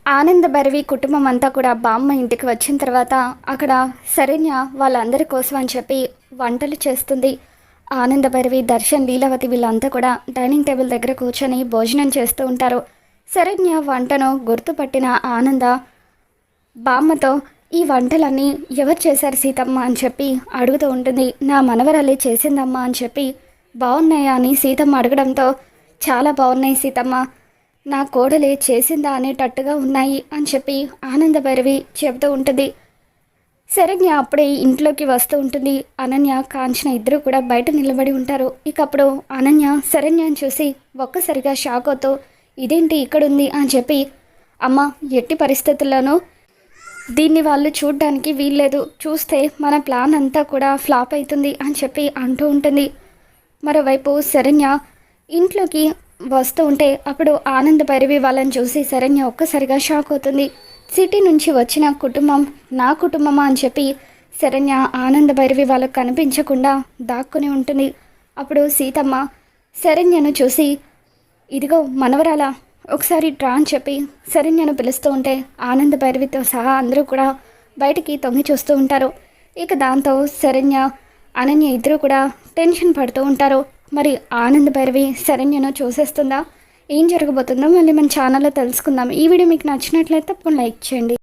ఆనంద భైరవి కుటుంబం అంతా కూడా బామ్మ ఇంటికి వచ్చిన తర్వాత అక్కడ శరణ్య వాళ్ళందరి కోసం అని చెప్పి వంటలు చేస్తుంది. ఆనంద భైరవి, దర్శన్, లీలావతి వీళ్ళంతా కూడా డైనింగ్ టేబుల్ దగ్గర కూర్చొని భోజనం చేస్తూ ఉంటారు. శరణ్య వంటను గుర్తుపట్టిన ఆనంద బామ్మతో ఈ వంటలన్నీ ఎవరు చేశారు సీతమ్మ అని చెప్పి అడుగుతూ ఉంటుంది. నా మనవరాలే చేసిందమ్మా అని చెప్పి బాగున్నాయా అని సీతమ్మ అడగడంతో చాలా బాగున్నాయి సీతమ్మ, నా కోడలే చేసిందా అనేటట్టుగా ఉన్నాయి అని చెప్పి ఆనంద భైరవి చెబుతూ ఉంటుంది. శరణ్య అప్పుడే ఇంట్లోకి వస్తూ ఉంటుంది. అనన్య, కాంచన ఇద్దరు కూడా బయట నిలబడి ఉంటారు. ఇక అప్పుడు అనన్య శరణ్యని చూసి ఒక్కసారిగా షాక్ అవుతూ ఇదేంటి ఇక్కడుంది అని చెప్పి, అమ్మ ఎట్టి పరిస్థితుల్లోనూ దీన్ని వాళ్ళు చూడ్డానికి వీల్లేదు, చూస్తే మన ప్లాన్ అంతా కూడా ఫ్లాప్ అవుతుంది అని చెప్పి అంటూ ఉంటుంది. మరోవైపు శరణ్య ఇంట్లోకి వస్తూ ఉంటే అప్పుడు ఆనంద భైరవి వాళ్ళని చూసి శరణ్య ఒక్కసారిగా షాక్ అవుతుంది. సిటీ నుంచి వచ్చిన కుటుంబం నా కుటుంబమా అని చెప్పి శరణ్య ఆనంద భైరవి వాళ్ళకు కనిపించకుండా దాక్కుని ఉంటుంది. అప్పుడు సీతమ్మ శరణ్యను చూసి ఇదిగో మనవరాలా ఒకసారి డ్రా అని చెప్పి శరణ్యను పిలుస్తూ ఉంటే ఆనంద భైరవితో సహా అందరూ కూడా బయటికి తొంగి చూస్తూ ఉంటారు. ఇక దాంతో శరణ్య, అనన్య ఇద్దరు కూడా టెన్షన్ పడుతూ ఉంటారు. మరి ఆనంద భైరవి శరణ్యను చూసేస్తుందా? ఏం జరగబోతుందో మళ్ళీ మన ఛానల్లో తెలుసుకుందాం. ఈ వీడియో మీకు నచ్చినట్లయితే తప్పకుండా లైక్ చేయండి.